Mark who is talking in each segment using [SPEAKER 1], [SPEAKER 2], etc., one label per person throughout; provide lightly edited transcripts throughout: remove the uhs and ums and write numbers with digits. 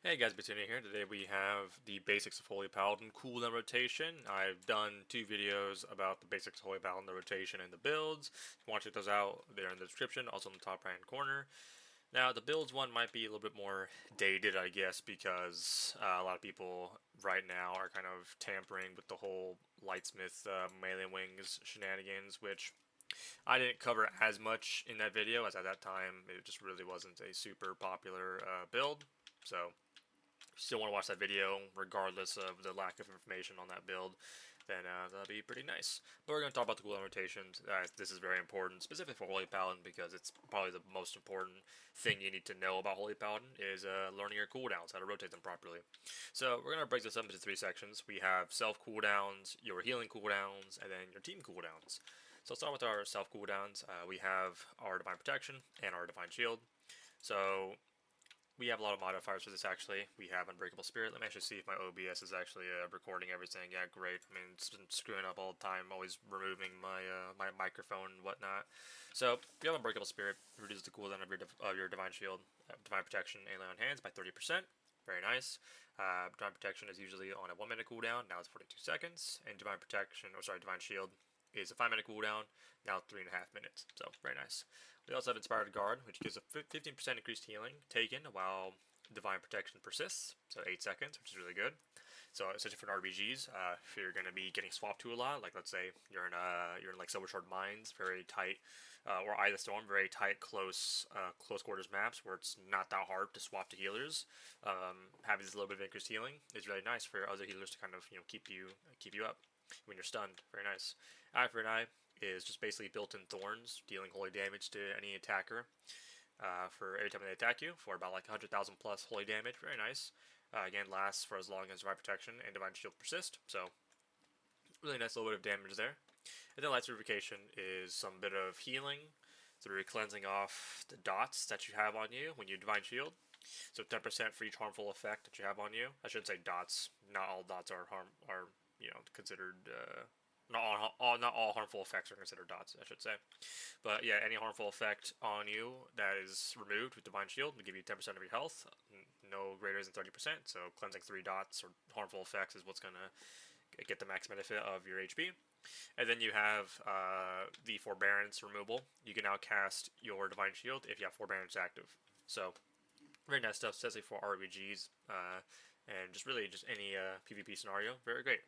[SPEAKER 1] Hey guys, Bettina here. Today we have the basics of Holy Paladin cooldown rotation. I've done 2 videos about the basics of Holy Paladin, the rotation, and the builds. If you want to check those out, they're in the description, also in the top right hand corner. Now, the builds one might be a little bit more dated, I guess, because a lot of people right now are kind of tampering with the whole Lightsmith melee wings shenanigans, which I didn't cover as much in that video, as at that time it just really wasn't a super popular build. So still want to watch that video, regardless of the lack of information on that build, then that'll be pretty nice. But we're going to talk about the cooldown rotations. This is very important, specifically for Holy Paladin, because it's probably the most important thing you need to know about Holy Paladin is learning your cooldowns, how to rotate them properly. So we're going to break this up into 3 sections. We have self cooldowns, your healing cooldowns, and then your team cooldowns. So let's start with our self cooldowns. We have our Divine Protection and our Divine Shield. So we have a lot of modifiers for this, actually. We have Unbreakable Spirit. Let me actually see if my OBS is actually recording everything. Yeah, great. I mean, it's been screwing up all the time, always removing my my microphone and whatnot. So, if you have Unbreakable Spirit, reduce the cooldown of your Divine Shield, Divine Protection, and Lay on Hands by 30%. Very nice. Divine Protection is usually on a 1-minute cooldown. Now it's 42 seconds. And Divine Protection, or sorry, Divine Shield is a 5-minute cooldown, now 3.5 minutes. So, very nice. We also have Inspired Guard, which gives a 15% increased healing taken while Divine Protection persists, so 8 seconds, which is really good. So, especially for RBGs, if you're going to be getting swapped to a lot, like let's say you're in like Silvershard Mines, very tight, or Eye of the Storm, very tight, close quarters maps where it's not that hard to swap to healers. Having this little bit of increased healing is really nice for other healers to kind of keep you up when you're stunned. Very nice. Eye for an Eye is just basically built-in thorns, dealing holy damage to any attacker for every time they attack you, for about like 100,000 plus holy damage. Very nice. Again, lasts for as long as Divine Protection and Divine Shield persist, so really nice little bit of damage there. And then Light's Purification is some bit of healing through cleansing off the dots that you have on you when you Divine Shield. So 10% for each harmful effect that you have on you. I shouldn't say dots. Not all dots are considered. Not all harmful effects are considered dots, I should say. But yeah, any harmful effect on you that is removed with Divine Shield will give you 10% of your health, no greater than 30%. So cleansing 3 dots or harmful effects is what's going to get the max benefit of your HP. And then you have the Forbearance removal. You can now cast your Divine Shield if you have Forbearance active. So very nice stuff, especially for RBGs and just really just any PvP scenario. Very great.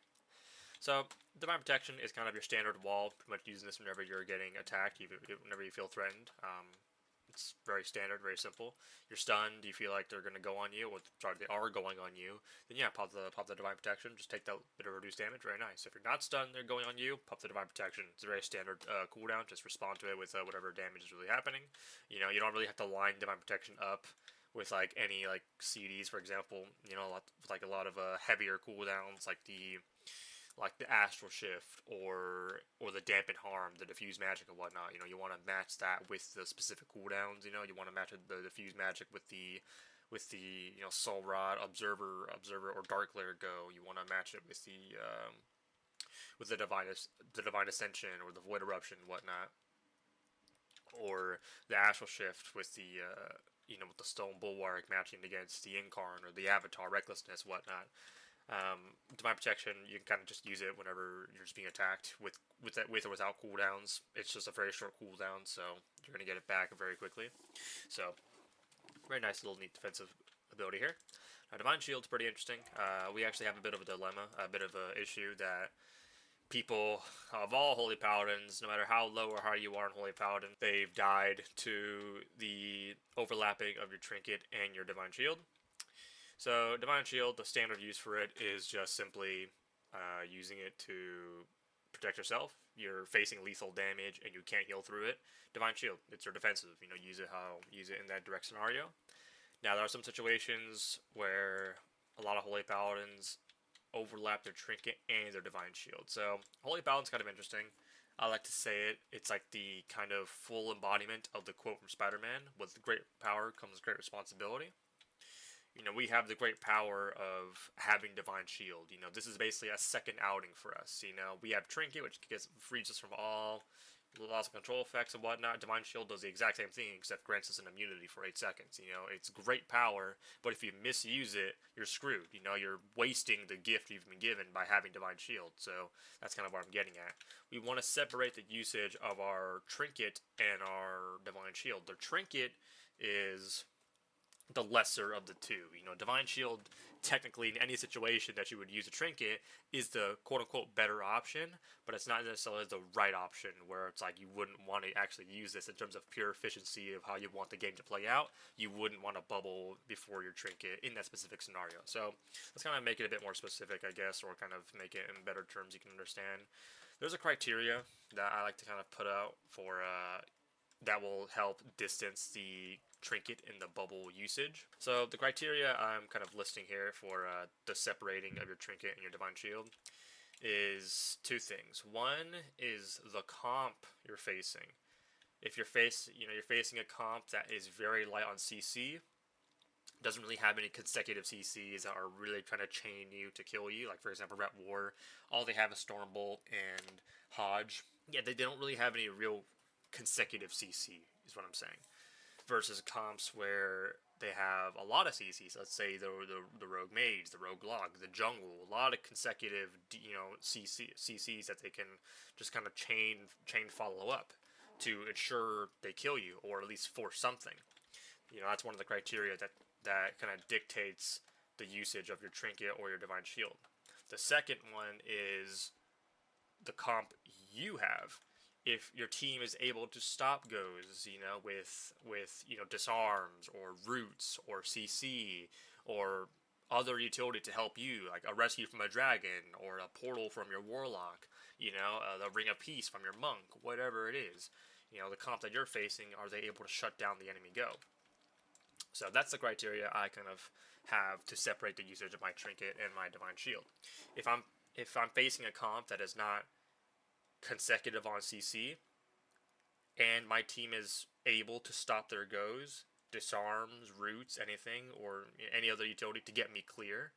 [SPEAKER 1] So, Divine Protection is kind of your standard wall, pretty much using this whenever you're getting attacked, whenever you feel threatened. It's very standard, very simple. You're stunned, you feel like they're going to go on you, or sorry, they are going on you, then yeah, pop the Divine Protection, just take that bit of reduced damage, very nice. If you're not stunned, they're going on you, pop the Divine Protection. It's a very standard cooldown, just respond to it with whatever damage is really happening. You don't really have to line Divine Protection up with like any like CDs, for example, like a lot of heavier cooldowns, like the Astral Shift or the Dampen Harm, the Diffuse Magic and whatnot. You want to match that with the specific cooldowns. You want to match the Diffuse Magic with the Soul Rod, Observer, or Dark Lair Go. You want to match it with the Divine Ascension or the Void Eruption and whatnot, or the Astral Shift with the with the Stone Bulwark matching against the Incarn or the Avatar Recklessness, whatnot. Divine Protection, you can kind of just use it whenever you're just being attacked with or without cooldowns. It's just a very short cooldown, so you're going to get it back very quickly. So, very nice little neat defensive ability here. Now, Divine Shield's pretty interesting. We actually have a bit of a dilemma, a bit of an issue that people of all Holy Paladins, no matter how low or high you are in Holy Paladin, they've died to the overlapping of your Trinket and your Divine Shield. So, Divine Shield, the standard use for it is just simply using it to protect yourself. You're facing lethal damage and you can't heal through it. Divine Shield, it's your defensive. Use it in that direct scenario. Now, there are some situations where a lot of Holy Paladins overlap their Trinket and their Divine Shield. So, Holy Paladin's kind of interesting. I like to say it's like the kind of full embodiment of the quote from Spider-Man: with great power comes great responsibility. We have the great power of having Divine Shield. This is basically a second outing for us. We have Trinket, which frees us from all loss of control effects and whatnot. Divine Shield does the exact same thing, except grants us an immunity for 8 seconds. You know, it's great power, but if you misuse it, you're screwed. You know, you're wasting the gift you've been given by having Divine Shield. So that's kind of what I'm getting at. We want to separate the usage of our Trinket and our Divine Shield. The Trinket is the lesser of the two. You know, Divine Shield, technically in any situation that you would use a Trinket, is the quote-unquote better option, but it's not necessarily the right option, where it's like you wouldn't want to actually use this in terms of pure efficiency of how you want the game to play out. You wouldn't want to bubble before your Trinket in that specific scenario. So let's kind of make it a bit more specific, I guess, or kind of make it in better terms you can understand. There's a criteria that I like to kind of put out for that will help distance the Trinket in the bubble usage. So the criteria I'm kind of listing here for the separating of your Trinket and your Divine Shield is 2 things. One is the comp you're facing. If you're facing a comp that is very light on CC, doesn't really have any consecutive CCs that are really trying to chain you to kill you, like for example Ret War, all they have is Stormbolt and Hodge. Yeah, they don't really have any real consecutive CC, is what I'm saying. Versus comps where they have a lot of CCs. Let's say the Rogue Mage, the Rogue Log, the Jungle, a lot of consecutive CCs that they can just kind of chain follow up to ensure they kill you, or at least force something. You know, that's one of the criteria that kind of dictates the usage of your Trinket or your Divine Shield. The second one is the comp you have. If your team is able to stop goes, you know, with disarms or roots or CC or other utility to help you, like a rescue from a dragon or a portal from your warlock, you know, the ring of peace from your monk, whatever it is, you know, the comp that you're facing, are they able to shut down the enemy go? So that's the criteria I kind of have to separate the usage of my Trinket and my Divine Shield. If I'm facing a comp that is not consecutive on CC, and my team is able to stop their goes, disarms, roots, anything, or any other utility to get me clear,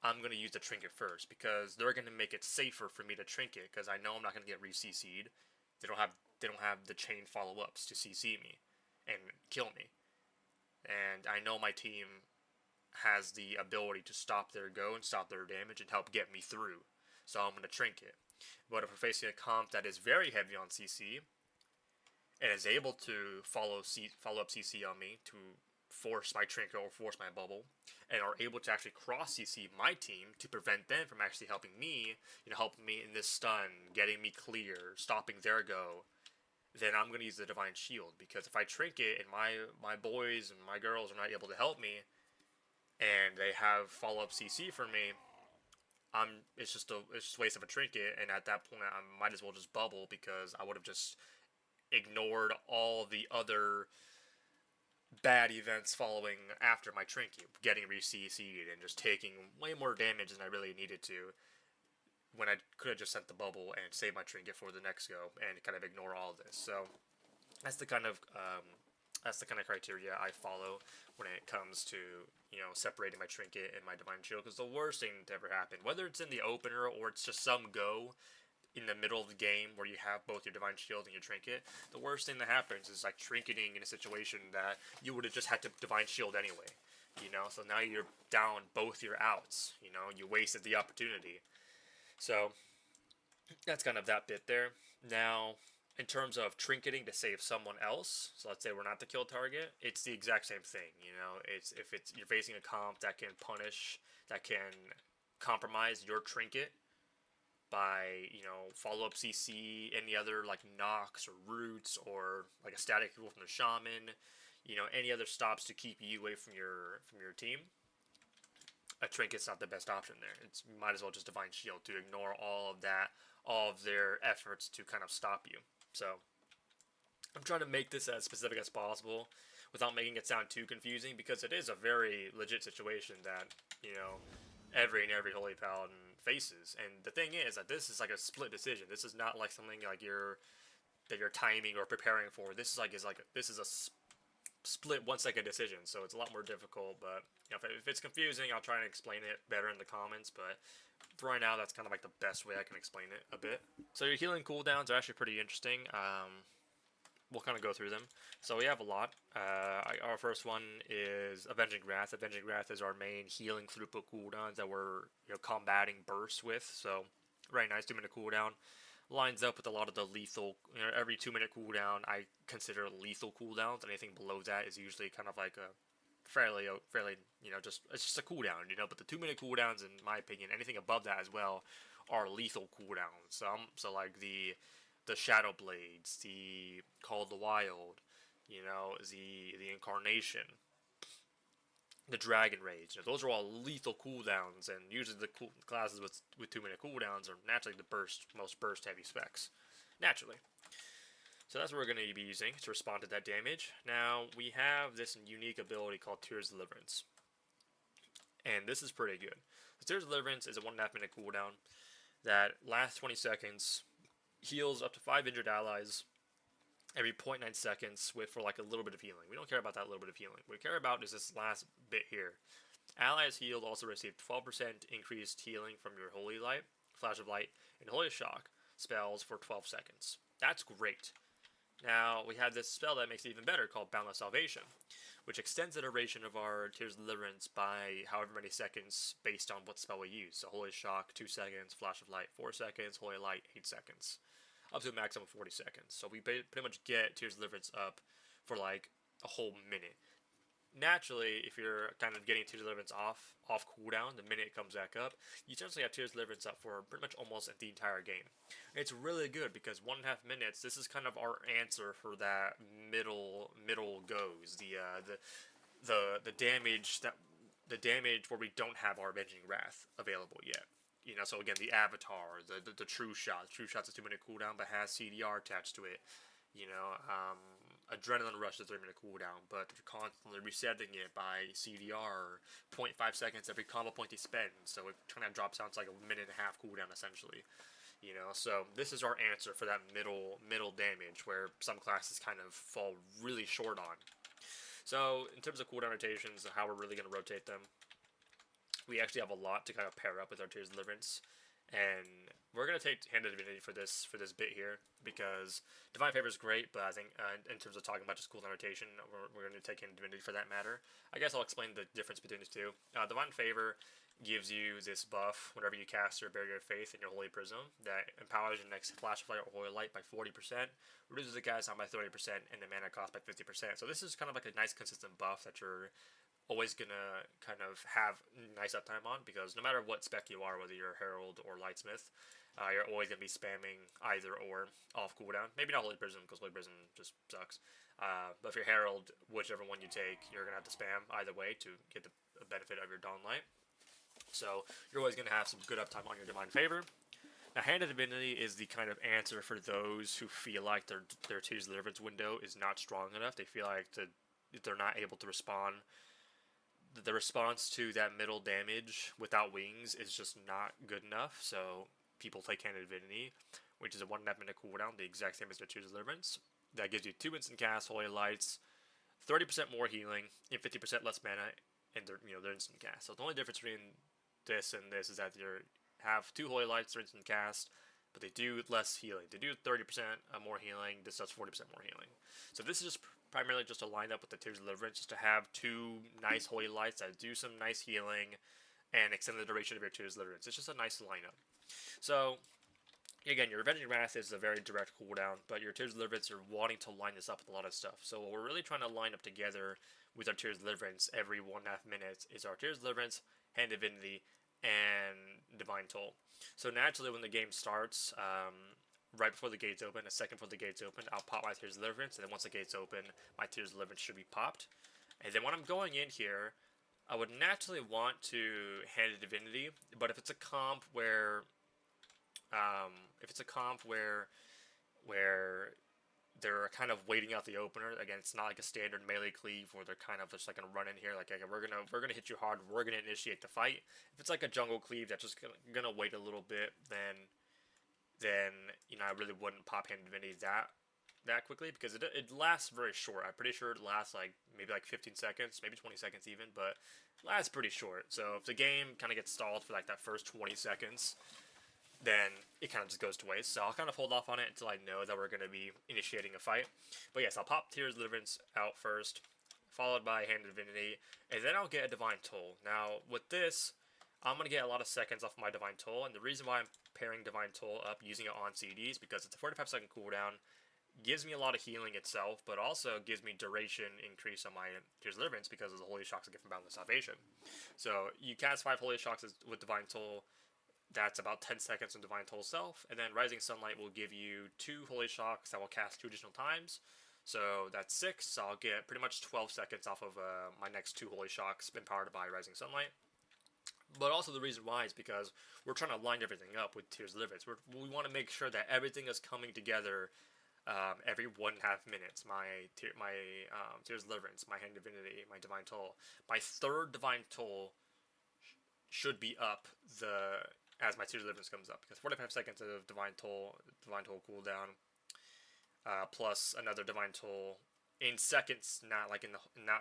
[SPEAKER 1] I'm going to use the Trinket first, because they're going to make it safer for me to Trinket, because I know I'm not going to get re-CC'd. They don't have the chain follow-ups to CC me and kill me. And I know my team has the ability to stop their go and stop their damage and help get me through. So I'm going to Trinket. But if we're facing a comp that is very heavy on CC and is able to follow up CC on me to force my Trinket or force my bubble, and are able to actually cross CC my team to prevent them from actually helping me, you know, helping me in this stun, getting me clear, stopping their go, then I'm going to use the Divine Shield. Because if I Trinket and my boys and my girls are not able to help me, and they have follow-up CC for me, it's just a waste of a Trinket, and at that point I might as well just bubble, because I would have just ignored all the other bad events following after my Trinket, getting re-CC'd and just taking way more damage than I really needed to, when I could have just sent the bubble and saved my Trinket for the next go and kind of ignore all of this. So that's the kind of criteria I follow when it comes to, you know, separating my Trinket and my Divine Shield. Because the worst thing to ever happen, whether it's in the opener or it's just some go in the middle of the game where you have both your Divine Shield and your Trinket, the worst thing that happens is like Trinketing in a situation that you would have just had to Divine Shield anyway. You know, so now you're down both your outs. You know, you wasted the opportunity. So that's kind of that bit there. Now, in terms of Trinketing to save someone else, so let's say we're not the kill target, it's the exact same thing. You know, if you're facing a comp that can punish, that can compromise your Trinket by, you know, follow-up CC, any other like knocks or roots, or like a static heal from the Shaman, you know, any other stops to keep you away from your team, a Trinket's not the best option there. You might as well just Divine Shield to ignore all of that, all of their efforts to kind of stop you. So I'm trying to make this as specific as possible without making it sound too confusing, because it is a very legit situation that, you know, every Holy Paladin faces. And the thing is that this is like a split decision. This is not like something like you're timing or preparing for. This is a split 1 second decisions, so it's a lot more difficult. But you know, if it's confusing, I'll try and explain it better in the comments. But for right now, that's kind of like the best way I can explain it a bit. So your healing cooldowns are actually pretty interesting. We'll kind of go through them. So we have a lot. Our first one is Avenging Wrath. Avenging Wrath is our main healing throughput cooldowns that we're combating bursts with. So very nice 2-minute cooldown. Lines up with a lot of the lethal, every 2-minute cooldown I consider lethal cooldowns. Anything below that is usually kind of like a fairly, just, it's just a cooldown, but the 2-minute cooldowns, in my opinion, anything above that as well, are lethal cooldowns. So like the Shadow Blades, the Call of the Wild, the Incarnation, the Dragon Rage. Those are all lethal cooldowns, and usually the classes with 2-minute cooldowns are naturally the most burst heavy specs. Naturally. So that's what we're going to be using to respond to that damage. Now, we have this unique ability called Tears Deliverance. And this is pretty good. So Tears Deliverance is a 1.5 minute cooldown that lasts 20 seconds, heals up to 5 injured allies every 0.9 seconds for like a little bit of healing. We don't care about that little bit of healing. What we care about is this last bit here. Allies healed also receive 12% increased healing from your Holy Light, Flash of Light, and Holy Shock spells for 12 seconds. That's great. Now, we have this spell that makes it even better called Boundless Salvation, which extends the duration of our Tears of Deliverance by however many seconds based on what spell we use. So Holy Shock, 2 seconds, Flash of Light, 4 seconds, Holy Light, 8 seconds. Up to a maximum of 40 seconds. So we pretty much get Tears of Deliverance up for like a whole minute. Naturally, if you're kind of getting Tears of Deliverance off cooldown, the minute it comes back up, you essentially have Tears of Deliverance up for pretty much almost the entire game. It's really good because 1.5 minutes, this is kind of our answer for that middle goes. The damage where we don't have our Avenging Wrath available yet. So again, the Avatar, the True Shot. True Shot's a 2-minute cooldown, but has CDR attached to it. Adrenaline Rush is a 3-minute cooldown, but you're constantly resetting it by CDR, 0.5 seconds every combo point you spend. So it kind of drops down to like a 1.5 minute cooldown essentially. So this is our answer for that middle damage where some classes kind of fall really short on. So in terms of cooldown rotations, how we're really going to rotate them, we actually have a lot to kind of pair up with our Tears of Deliverance, and we're going to take Hand of Divinity for this bit here, because Divine Favor is great, but I think in terms of talking about just cooldown rotation, we're going to take Hand of Divinity for that matter. I guess I'll explain the difference between the two. Divine Favor gives you this buff whenever you cast your Barrier of Faith in your Holy Prism that empowers your next Flash of Light or Holy Light by 40%, reduces the cast time by 30%, and the mana cost by 50%. So this is kind of like a nice consistent buff that you're always gonna kind of have nice uptime on, because no matter what spec you are, whether you're Herald or Lightsmith, you're always gonna be spamming either or off cooldown. Maybe not Holy Prism, because Holy Prism just sucks. But if you're Herald, whichever one you take, you're gonna have to spam either way to get the benefit of your Dawn Light. So you're always gonna have some good uptime on your Divine Favor. Now, Hand of Divinity is the kind of answer for those who feel like their Tears of Deliverance window is not strong enough. They feel like they're not able to respond. The response to that middle damage without wings is just not good enough, so people take Hand of Divinity, which is a 1.5 minute cooldown, the exact same as their Tears of Deliverance. That gives you 2 instant casts, Holy Lights, 30% more healing, and 50% less mana, and they're instant cast. So the only difference between this and this is that you have 2 Holy Lights, they're instant cast, but they do less healing. They do 30% more healing, this does 40% more healing. So this is just primarily just to line up with the Tears of Deliverance, just to have 2 nice Holy Lights that do some nice healing and extend the duration of your Tears of Deliverance. It's just a nice lineup. So, again, your Avenging Wrath is a very direct cooldown, but your Tears of Deliverance are wanting to line this up with a lot of stuff. So what we're really trying to line up together with our Tears of Deliverance every 1.5 minutes is our Tears of Deliverance, Hand of Divinity, and Divine Toll. So naturally, when the game starts, right before the gates open, a second before the gates open, I'll pop my Tears of Deliverance, and then once the gates open, my Tears of Deliverance should be popped. And then when I'm going in here, I would naturally want to Hand of Divinity, but if it's a comp where they're kind of waiting out the opener, again, it's not like a standard melee cleave where they're kind of just like gonna run in here like, okay, we're gonna hit you hard, we're gonna initiate the fight. If it's like a jungle cleave that's just gonna wait a little bit, then I really wouldn't pop Hand of Divinity that quickly because it lasts very short. I'm pretty sure it lasts like maybe like 15 seconds, maybe 20 seconds even, but it lasts pretty short. So if the game kind of gets stalled for like that first 20 seconds, then it kind of just goes to waste. So I'll kind of hold off on it until I know that we're going to be initiating a fight. But yes, I'll pop Tears of Deliverance out first, followed by Hand of Divinity, and then I'll get a Divine Toll. Now, with this, I'm going to get a lot of seconds off my Divine Toll, and the reason why I'm pairing Divine Toll up using it on CDs, because it's a 45-second cooldown, gives me a lot of healing itself, but also gives me duration increase on my Tears of Deliverance because of the Holy Shocks I get from Boundless Salvation. So you cast 5 Holy Shocks with Divine Toll. That's about 10 seconds in Divine Toll self, and then Rising Sunlight will give you 2 Holy Shocks that will cast 2 additional times. So that's 6, so I'll get pretty much 12 seconds off of my next 2 Holy Shocks empowered by Rising Sunlight. But also the reason why is because we're trying to line everything up with Tears of Deliverance. We want to make sure that everything is coming together every 1.5 minutes. My Tears of Deliverance, my Hand of Divinity, my Divine Toll. My 3rd Divine Toll should be up as my Tears of Deliverance comes up, because 45 seconds of Divine Toll cooldown, plus another Divine Toll in seconds, not in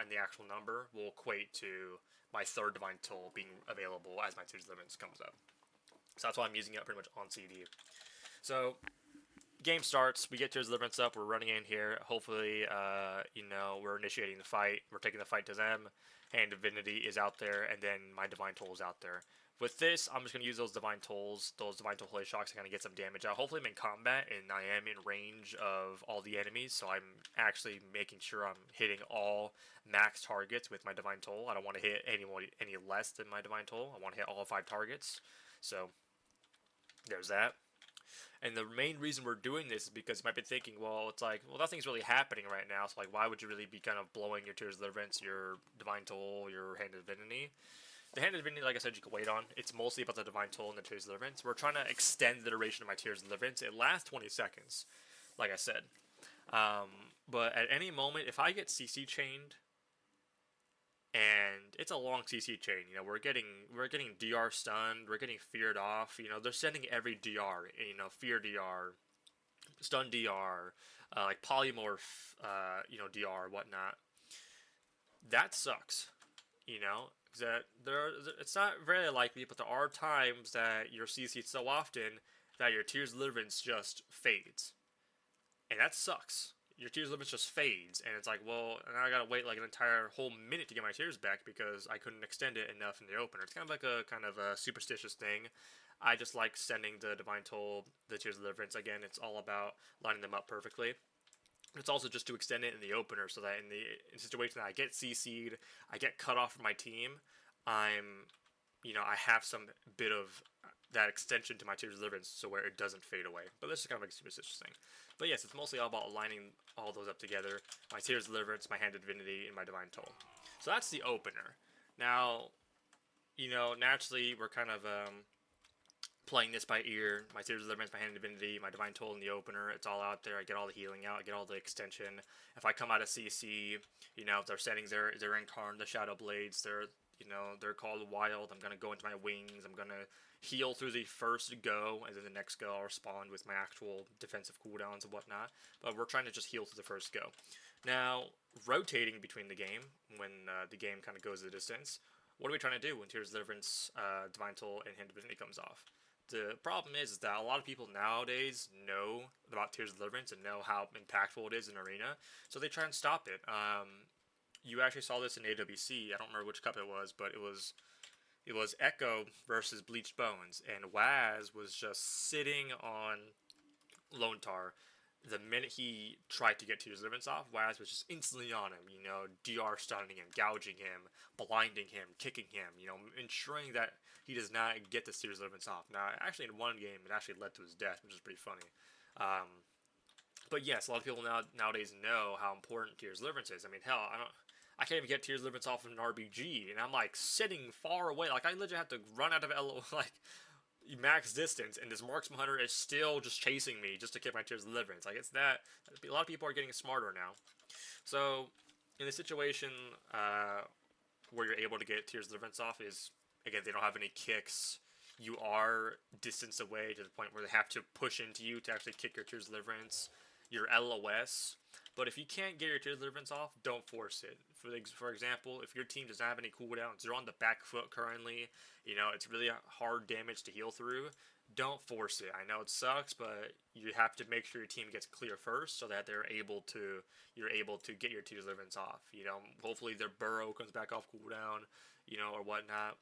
[SPEAKER 1] the actual number, will equate to my 3rd Divine Toll being available as my Tears of Deliverance comes up. So that's why I'm using it pretty much on CD. So game starts, we get Tears of Deliverance up, we're running in here. Hopefully, we're initiating the fight. We're taking the fight to them. Hand of Divinity is out there, and then my Divine Toll is out there. With this, I'm just going to use those Divine Toll Holy Shocks to kind of get some damage out. Hopefully I'm in combat, and I am in range of all the enemies, so I'm actually making sure I'm hitting all max targets with my Divine Toll. I don't want to hit any less than my Divine Toll. I want to hit all 5 targets. So, there's that. And the main reason we're doing this is because you might be thinking, well, nothing's really happening right now, so why would you really be kind of blowing your Tears of Deliverance, your Divine Toll, your Hand of Divinity? The Hand of Divinity, like I said, you can wait on. It's mostly about the Divine Toll and the Tears of Deliverance. We're trying to extend the duration of my Tears of Deliverance. It lasts 20 seconds, like I said. But at any moment, if I get CC chained, and it's a long CC chain, we're getting DR stunned, we're getting feared off, they're sending every DR, fear DR, stun DR, like polymorph, DR, whatnot. That sucks, it's not very likely, but there are times that you're CC'd so often that your Tears of Deliverance just fades. And that sucks. Your Tears of Deliverance just fades, and it's well, now I gotta wait like an entire whole minute to get my tears back because I couldn't extend it enough in the opener. It's kind of a superstitious thing. I just like sending the Divine Toll, the Tears of Deliverance. Again, it's all about lining them up perfectly. It's also just to extend it in the opener so that in the situation that I get CC'd, I get cut off from my team, I have some bit of that extension to my Tears of Deliverance so where it doesn't fade away. But this is kind of a superstitious thing. But yes, it's mostly all about lining all those up together. My Tears of Deliverance, my Hand of Divinity, and my Divine Toll. So that's the opener. Now, naturally we're kind of playing this by ear. My Tears of Deliverance, my Hand of Divinity, my Divine Toll in the opener. It's all out there. I get all the healing out. I get all the extension. If I come out of CC, if they're sending their Incarn, the Shadow Blades, they're called Wild. I'm going to go into my wings. I'm going to heal through the first go, and then the next go I'll respond with my actual defensive cooldowns and whatnot. But we're trying to just heal through the first go. Now, rotating between the game, when the game kind of goes the distance, what are we trying to do when Tears of Deliverance, Divine Toll, and Hand of Divinity comes off? The problem is that a lot of people nowadays know about Tears of Deliverance and know how impactful it is in Arena, so they try and stop it. You actually saw this in AWC. I don't remember which cup it was, but it was Echo versus Bleached Bones, and Waz was just sitting on Lone Tar. The minute he tried to get Tears of Deliverance off, Waz was just instantly on him, DR stunning him, gouging him, blinding him, kicking him, ensuring that he does not get the Tears of Deliverance off. Now, actually in one game, it actually led to his death, which is pretty funny. But yes, a lot of people nowadays know how important Tears of Deliverance is. I mean, hell, I can't even get Tears of Deliverance off in an RBG, and I'm sitting far away. I literally have to run out of max distance, and this marksman hunter is still just chasing me just to get my Tears of Deliverance. It's that. A lot of people are getting smarter now. So, in the situation where you're able to get Tears of Deliverance off is, again, they don't have any kicks. You are distance away to the point where they have to push into you to actually kick your Tears of Deliverance. your LOS. But if you can't get your tier deliverance off, don't force it. For example, if your team does not have any cooldowns, they're on the back foot currently, you know, it's really hard damage to heal through, don't force it. I know it sucks, but you have to make sure your team gets clear first so that you're able to get your tier deliverance off. You know, hopefully their burrow comes back off cooldown, you know, or whatnot.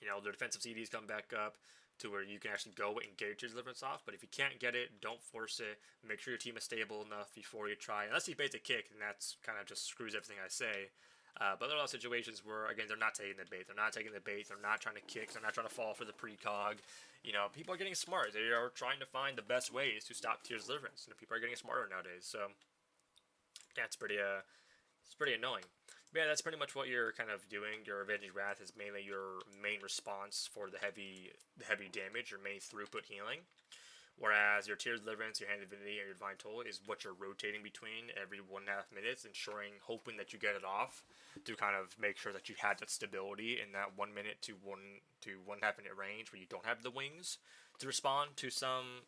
[SPEAKER 1] You know, their defensive CDs come back up to where you can actually go and get your deliverance off. But if you can't get it, don't force it. Make sure your team is stable enough before you try. Unless you bait the kick, and that's kind of just screws everything I say. But there are a lot of situations where, again, they're not taking the bait. They're not taking the bait. They're not trying to kick. They're not trying to fall for the precog. You know, people are getting smart. They are trying to find the best ways to stop tier deliverance. And people are getting smarter nowadays. So, yeah, it's pretty annoying. But yeah, that's pretty much what you're kind of doing. Your Avenging Wrath is mainly your main response for the heavy damage, your main throughput healing. Whereas your Tears Deliverance, your Hand Divinity, and your Divine Toll is what you're rotating between every 1.5 minutes, hoping that you get it off to kind of make sure that you had that stability in that 1 minute to 1.5 minute range where you don't have the wings to respond to some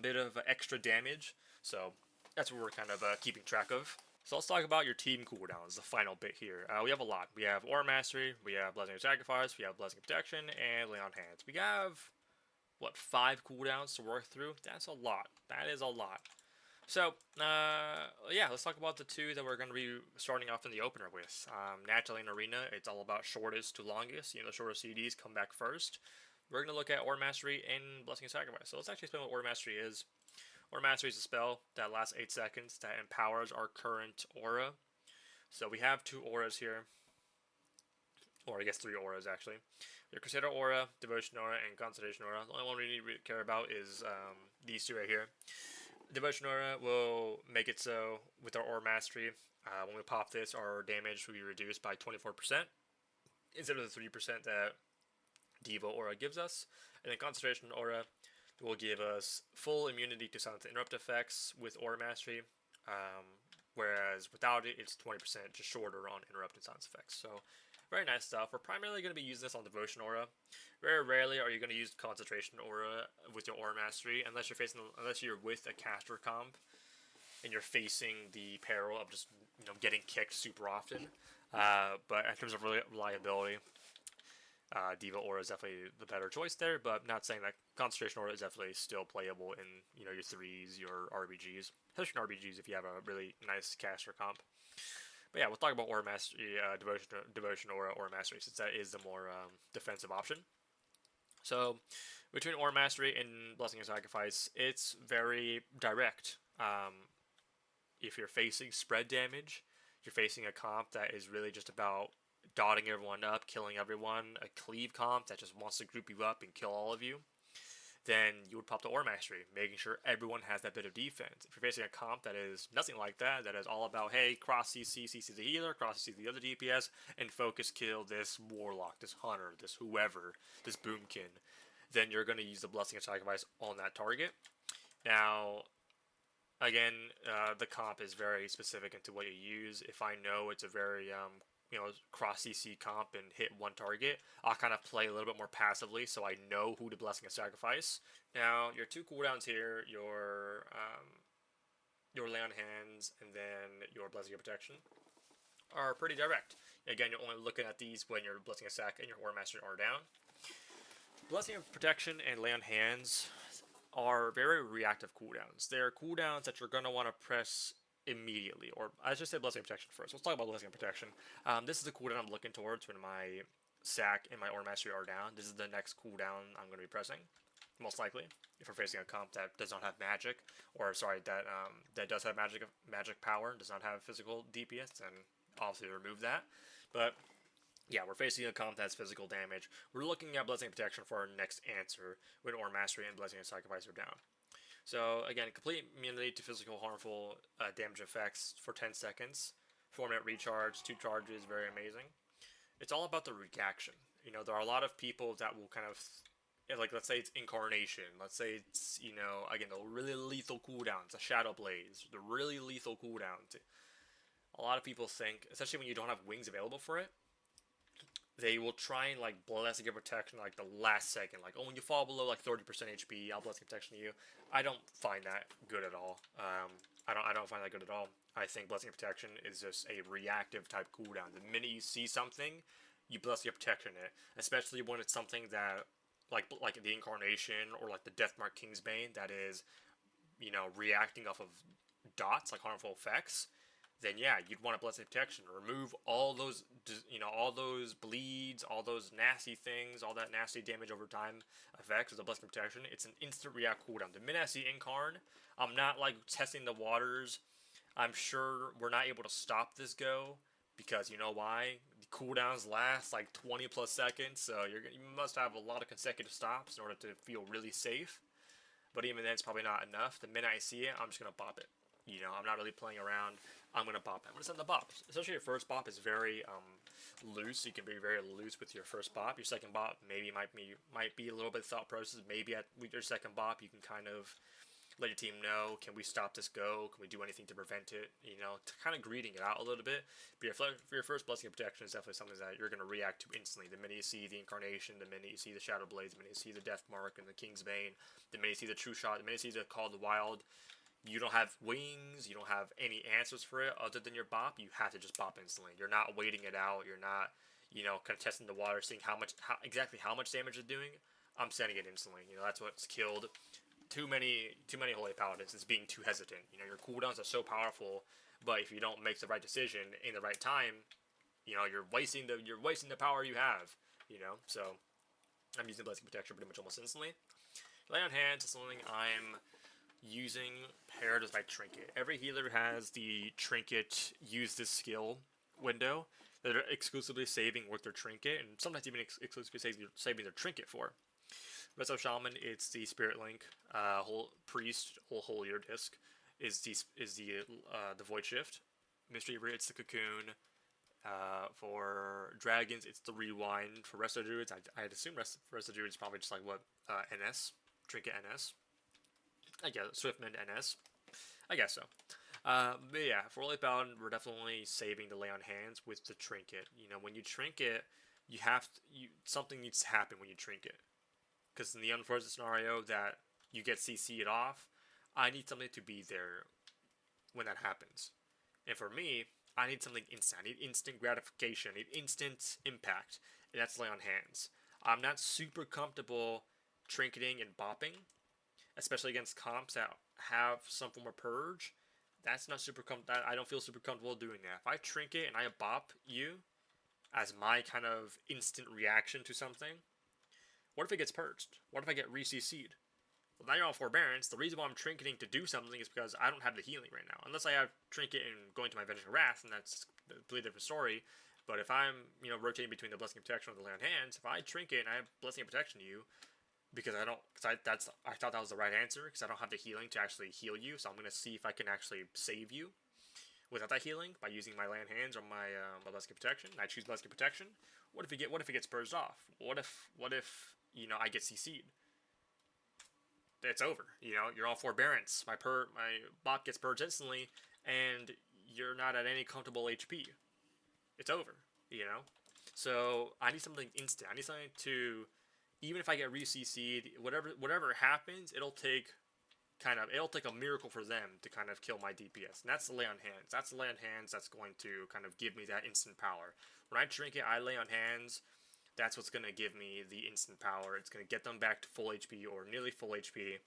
[SPEAKER 1] bit of extra damage. So that's what we're kind of keeping track of. So let's talk about your team cooldowns, the final bit here. We have a lot. We have Aura Mastery, we have Blessing of Sacrifice, we have Blessing of Protection, and Lay on Hands. We have, what, 5 cooldowns to work through? That's a lot. That is a lot. So, yeah, let's talk about the 2 that we're going to be starting off in the opener with. Naturally in Arena, it's all about shortest to longest. You know, the shortest CDs come back first. We're going to look at Aura Mastery and Blessing of Sacrifice. So let's actually explain what Aura Mastery is. Aura Mastery is a spell that lasts 8 seconds that empowers our current aura. So we have 2 auras here. Or I guess 3 auras actually. Your Crusader Aura, Devotion Aura, and Concentration Aura. The only one we need to care about is these 2 right here. Devotion Aura will make it so with our Aura Mastery, when we pop this, our damage will be reduced by 24% instead of the 3% that Devo Aura gives us. And then Concentration Aura will give us full immunity to silent interrupt effects with Aura Mastery, whereas without it, it's 20% just shorter on interrupt and silence effects. So, very nice stuff. We're primarily going to be using this on Devotion Aura. Very rarely are you going to use Concentration Aura with your Aura Mastery, unless you're with a caster comp and you're facing the peril of just getting kicked super often. But in terms of reliability, Diva Aura is definitely the better choice there, but not saying that Concentration Aura is definitely still playable in your 3s, your RBGs, especially in RBGs if you have a really nice caster comp. But yeah, we'll talk about Aura Mastery, Devotion Aura, Aura Mastery, since that is the more defensive option. So between Aura Mastery and Blessing of Sacrifice, it's very direct. If you're facing spread damage, you're facing a comp that is really just about dotting everyone up, killing everyone, a cleave comp that just wants to group you up and kill all of you, then you would pop the Aura Mastery, making sure everyone has that bit of defense. If you're facing a comp that is nothing like that, that is all about, hey, cross CC, CC the healer, cross CC the other DPS, and focus kill this Warlock, this Hunter, this whoever, this Boomkin, then you're going to use the Blessing of Sacrifice on that target. Now, again, the comp is very specific into what you use. If I know it's a very cross CC comp and hit one target, I'll kind of play a little bit more passively so I know who to Blessing of Sacrifice. Now, your 2 cooldowns here, your Lay on Hands and then your Blessing of Protection, are pretty direct. Again, you're only looking at these when your Blessing of Sac and your Aura Mastery are down. Blessing of Protection and Lay on Hands are very reactive cooldowns. They're cooldowns that you're going to want to press immediately, or I should say Blessing of Protection first. Let's talk about Blessing of Protection. This is the cooldown I'm looking towards when my Sac and my Aura Mastery are down. This is the next cooldown I'm going to be pressing, most likely, if we're facing a comp that does not have magic, or sorry, that does have magic power, does not have physical DPS, and obviously remove that. But yeah, we're facing a comp that has physical damage. We're looking at Blessing of Protection for our next answer when Aura Mastery and Blessing of Sacrifice are down. So again, complete immunity to physical harmful damage effects for 10 seconds. 4-minute recharge, 2 charges, very amazing. It's all about the reaction. There are a lot of people that will kind of, like, let's say it's Incarnation. Let's say it's, again, the really lethal cooldowns, the Shadow Blaze, the really lethal cooldowns. A lot of people think, especially when you don't have wings available for it, they will try and like blessing your protection like the last second. Like, oh, when you fall below like 30% HP, I'll blessing protection you. I don't find that good at all. I don't find that good at all. I think blessing protection is just a reactive type cooldown. The minute you see something, you bless your protection it. Especially when it's something that like the incarnation or like the Deathmark Kingsbane that is, you know, reacting off of dots like harmful effects, then yeah, you'd want to blessing protection. Remove all those, you know, all those bleeds, all those nasty things, all that nasty damage over time effects with the blessing protection. It's an instant react cooldown. The minute I see Incarn, I'm not like testing the waters. I'm sure we're not able to stop this go because you know why? The cooldowns last like 20 plus seconds, so you must have a lot of consecutive stops in order to feel really safe. But even then, it's probably not enough. The minute I see it, I'm just gonna bop it. You know, I'm not really playing around. I'm gonna bop it. I'm gonna send the bop. Essentially, your first bop is very loose. You can be very loose with your first bop. Your second bop maybe might be a little bit thought process. Maybe with your second bop, you can kind of let your team know, can we stop this go? Can we do anything to prevent it? You know, to kind of greeting it out a little bit. But your first blessing of protection is definitely something that you're going to react to instantly. The minute you see the incarnation, the minute you see the shadow blades, the minute you see the death mark and the king's bane, the minute you see the true shot, the minute you see the call of the wild, you don't have wings, you don't have any answers for it other than your bop. You have to just bop instantly. You're not waiting it out. You're not, you know, kind of testing the water, seeing exactly how much damage it's doing. I'm sending it instantly. You know, that's what's killed too many holy paladins is being too hesitant. You know, your cooldowns are so powerful, but if you don't make the right decision in the right time, you know, you're wasting the power you have. You know, so I'm using blessing protection pretty much almost instantly. Lay on hands is something I'm using paired with my trinket. Every healer has the trinket use this skill window that are exclusively saving with their trinket, and sometimes even exclusively saving their trinket for. Resto Shaman, it's the Spirit Link, whole Priest, whole Holier disc, is the Void Shift. Mystery Reaver, it's the Cocoon. For Dragons, it's the Rewind. For Resto Druids, I'd assume Resto Druids is probably just like what, NS, Trinket NS. I guess, Swiftmend NS. I guess so. But yeah, for Holy Paladin, we're definitely saving the lay on hands with the trinket. You know, when you trinket, something needs to happen when you trinket. Because in the unfortunate scenario that you get CC'd off, I need something to be there when that happens. And for me, I need something instant. I need instant gratification. I need instant impact. And that's lay on hands. I'm not super comfortable trinketing and bopping, especially against comps that have some form of purge. That's not super I don't feel super comfortable doing that. If I trinket and I bop you as my kind of instant reaction to something, what if it gets purged? What if I get re-CC'd? Well, now you're on forbearance. The reason why I'm trinketing to do something is because I don't have the healing right now. Unless I have trinket and going to my Avenging Wrath, and that's a completely different story. But if I'm, you know, rotating between the Blessing of Protection and the Lay on Hands, if I trinket and I have Blessing of Protection to you, because I thought that was the right answer, because I don't have the healing to actually heal you, so I'm going to see if I can actually save you without that healing by using my Lay on Hands or my Blessing of Protection. And I choose Blessing of Protection. What if it gets purged off? What if you know, I get CC'd? It's over. You know, you're on forbearance. My bot gets purged instantly, and you're not at any comfortable HP. It's over. You know, so I need something instant. I need something to, even if I get re-CC'd, whatever happens, it'll take a miracle for them to kind of kill my DPS. And that's the lay on hands. That's the lay on hands that's going to kind of give me that instant power. When I trinket, I lay on hands. That's what's going to give me the instant power. It's going to get them back to full HP or nearly full HP.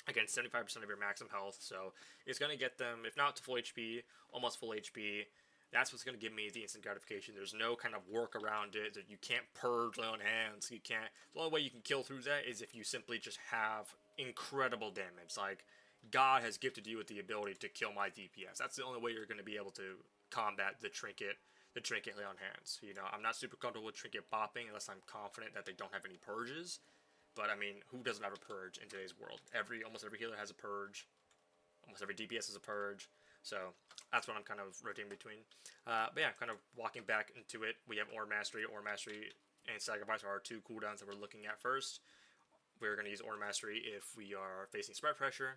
[SPEAKER 1] Again, 75% of your maximum health. So it's going to get them, if not to full HP, almost full HP. That's what's going to give me the instant gratification. There's no kind of work around it. That you can't purge lay on hands. You can't. The only way you can kill through that is if you simply just have incredible damage. Like, God has gifted you with the ability to kill my DPS. That's the only way you're going to be able to combat the trinket lay on hands. You know, I'm not super comfortable with trinket bopping unless I'm confident that they don't have any purges. But I mean, who doesn't have a purge in today's world? Almost every healer has a purge. Almost every DPS has a purge. So that's what I'm kind of rotating between. But yeah, kind of walking back into it. We have Aura Mastery, and Sacrifice are our two cooldowns that we're looking at first. We're going to use Aura Mastery if we are facing spread pressure.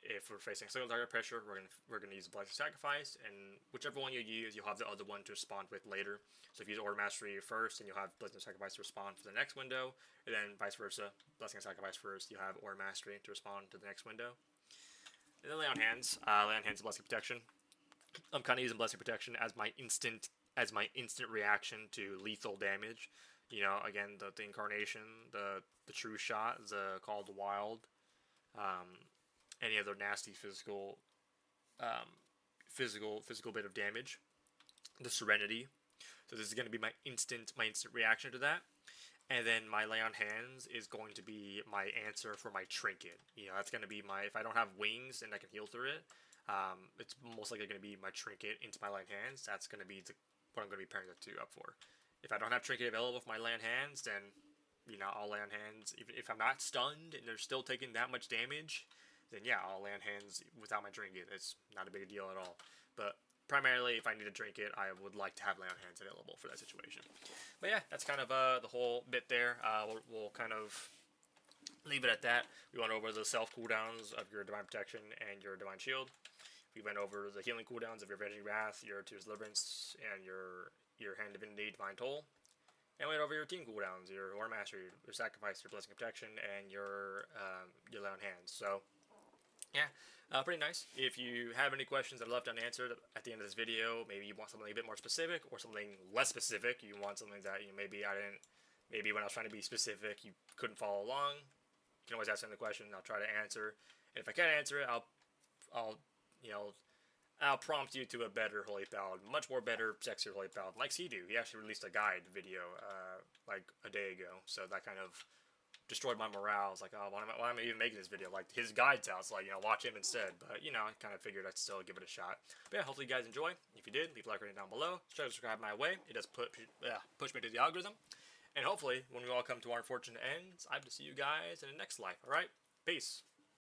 [SPEAKER 1] if we're facing single target pressure, we're gonna use the Blessing Sacrifice, and whichever one you use, you'll have the other one to respond with later. So if you use Order Mastery first, then you'll have Blessing Sacrifice to respond for the next window, and then vice versa. Blessing Sacrifice first, you'll have Order Mastery to respond to the next window. And then Lay on Hands. Lay on Hands is Blessing Protection. I'm kind of using Blessing Protection as my instant reaction to lethal damage. You know, again, the Incarnation, the True Shot, the Call of the Wild, any other nasty physical bit of damage. The Serenity. So this is going to be my instant reaction to that. And then my Lay on Hands is going to be my answer for my Trinket. You know, that's going to be my, if I don't have wings and I can heal through it, it's most likely going to be my Trinket into my Lay on Hands. That's going to be what I'm going to be pairing the two up for. If I don't have Trinket available for my Lay on Hands, then, you know, I'll Lay on Hands. If I'm not stunned and they're still taking that much damage, then yeah, I'll Lay on Hands without my Trinket. It's not a big deal at all. But primarily, if I need a Trinket, I would like to have Lay on Hands available for that situation. But yeah, that's kind of the whole bit there. We'll kind of leave it at that. We went over the self cooldowns of your Divine Protection and your Divine Shield. We went over the healing cooldowns of your Avenging Wrath, your Tears Deliverance, and your Hand Divinity, Divine Toll. And we went over your team cooldowns, your War Mastery, your Sacrifice, your Blessing Protection, and your Lay on Hands. So, yeah, pretty nice. If you have any questions that are left unanswered at the end of this video, maybe you want something a bit more specific or something less specific, you want something that maybe when I was trying to be specific, you couldn't follow along, you can always ask me the question, and I'll try to answer. And if I can't answer it, I'll prompt you to a better Holy Paladin, much more better, sexier Holy Paladin, like Sea-Doo. He actually released a guide video like a day ago, so that kind of destroyed my morale. I was like, oh, why am I even making this video? Like, his guide's out, so, like, watch him instead. But, I kind of figured I'd still give it a shot. But yeah, hopefully you guys enjoy. If you did, leave a like rating down below. Try to subscribe my way. It does push me to the algorithm. And hopefully, when we all come to our unfortunate ends, I have to see you guys in the next life. Alright? Peace.